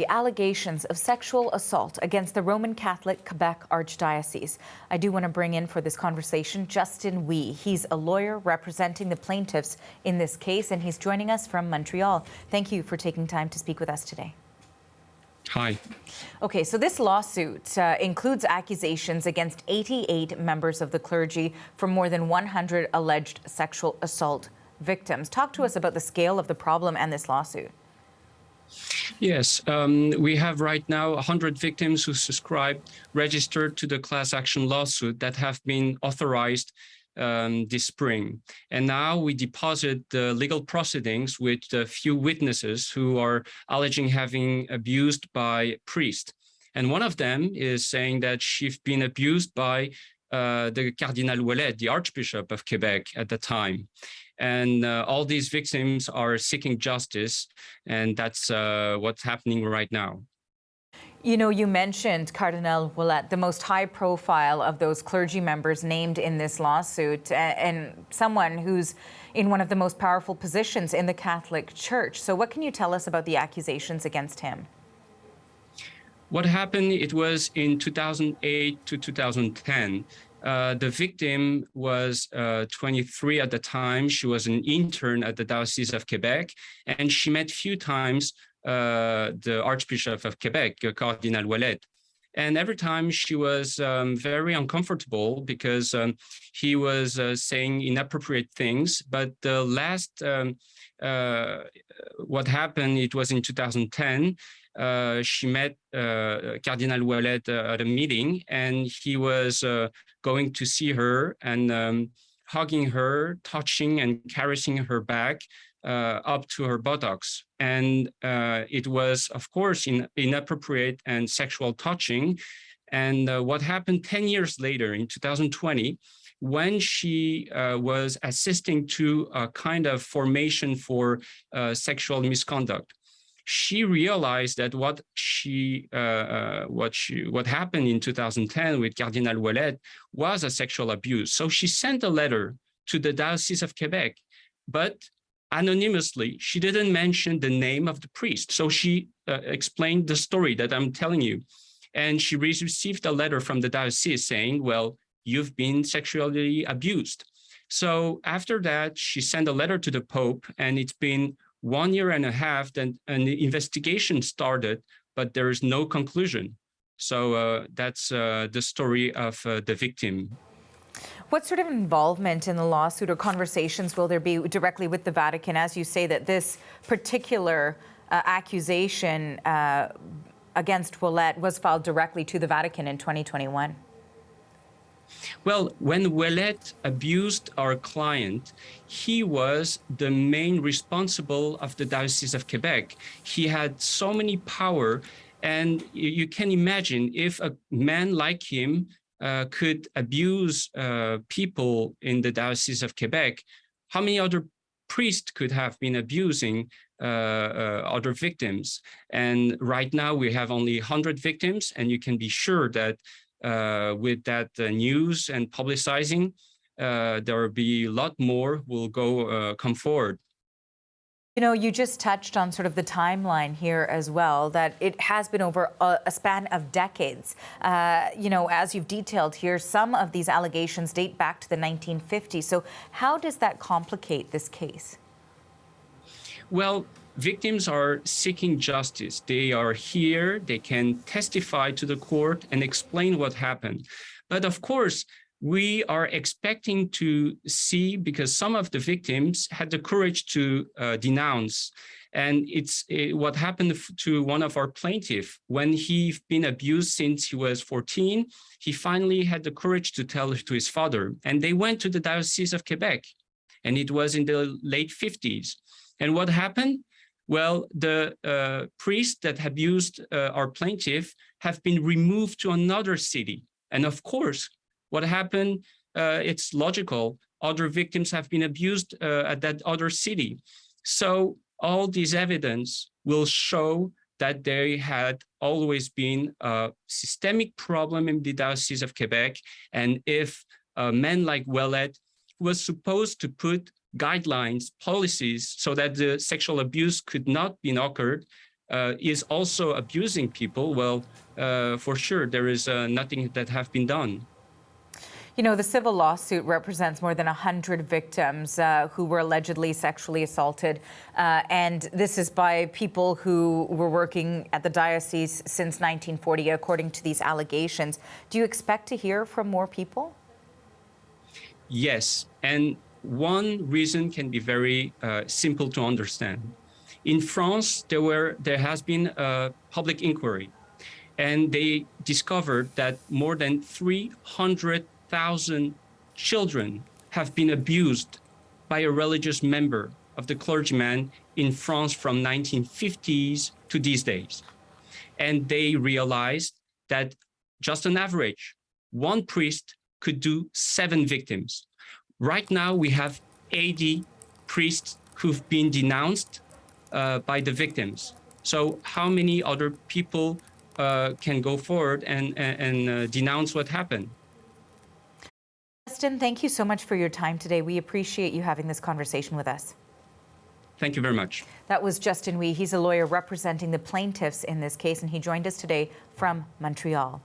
The allegations of sexual assault against the Roman Catholic Quebec Archdiocese. I do want to bring in for this conversation Justin Wee. He's a lawyer representing the plaintiffs in this case, and he's joining us from Montreal. Thank you for taking time to speak with us today. Hi. Okay, so this lawsuit includes accusations against 88 members of the clergy for more than 100 alleged sexual assault victims. Talk to us about the scale of the problem and this lawsuit. Yes, we have right now 100 victims who registered to the class action lawsuit that have been authorized this spring. And now we deposit the legal proceedings with a few witnesses who are alleging having abused by priests. And one of them is saying that she's been abused by the Cardinal Ouellet, the Archbishop of Quebec at the time. And all these victims are seeking justice, and that's what's happening right now. You know, you mentioned Cardinal Ouellet, the most high profile of those clergy members named in this lawsuit, and someone who's in one of the most powerful positions in the Catholic Church. So what can you tell us about the accusations against him? What happened, it was in 2008 to 2010. The victim was 23 at the time. She was an intern at the Diocese of Quebec, and she met a few times the Archbishop of Quebec, Cardinal Ouellet. And every time she was very uncomfortable because he was saying inappropriate things. But the last, what happened, it was in 2010. She met Cardinal Ouellet at a meeting, and he was going to see her and hugging her, touching and caressing her back up to her buttocks. And it was, of course, inappropriate and sexual touching. And what happened 10 years later, in 2020, when she was assisting to a kind of formation for sexual misconduct, she realized that what happened in 2010 with Cardinal Ouellet was a sexual abuse. So she sent a letter to the Diocese of Quebec, but anonymously, she didn't mention the name of the priest. So she explained the story that I'm telling you. And she received a letter from the diocese saying, well, you've been sexually abused. So after that, she sent a letter to the Pope, and it's been 1.5 years that an investigation started, but there is no conclusion. So that's the story of the victim. What sort of involvement in the lawsuit or conversations will there be directly with the Vatican, as you say that this particular accusation against Ouellet was filed directly to the Vatican in 2021? Well, when Ouellet abused our client, he was the main responsible of the Diocese of Quebec. He had so many power, and you can imagine if a man like him could abuse people in the Diocese of Quebec, how many other priests could have been abusing other victims? And right now we have only 100 victims, and you can be sure that with that news and publicizing, there will be a lot more will come forward. You know, you just touched on sort of the timeline here as well, that it has been over a span of decades. You know, as you've detailed here, some of these allegations date back to the 1950s. So how does that complicate this case? Well, victims are seeking justice. They are here, they can testify to the court and explain what happened. But of course, we are expecting to see, because some of the victims had the courage to denounce. And it's what happened to one of our plaintiffs. When he'd been abused since he was 14, he finally had the courage to tell to his father. And they went to the Diocese of Quebec, and it was in the late 50s. And what happened? Well, the priests that abused our plaintiff have been removed to another city. And of course, what happened, it's logical. Other victims have been abused at that other city. So all this evidence will show that there had always been a systemic problem in the Diocese of Quebec. And if a man like Ouellet was supposed to put guidelines, policies, so that the sexual abuse could not be occurred, is also abusing people, well, for sure, there is nothing that have been done. You know, the civil lawsuit represents more than 100 victims who were allegedly sexually assaulted. And this is by people who were working at the diocese since 1940, according to these allegations. Do you expect to hear from more people? Yes. And one reason can be very simple to understand. In France, there has been a public inquiry, and they discovered that more than 300,000 children have been abused by a religious member of the clergyman in France from 1950s to these days. And they realized that just on average, one priest could do 7 victims. Right now, we have 80 priests who've been denounced by the victims. So how many other people can go forward and denounce what happened? Justin, thank you so much for your time today. We appreciate you having this conversation with us. Thank you very much. That was Justin Wee. He's a lawyer representing the plaintiffs in this case, and he joined us today from Montreal.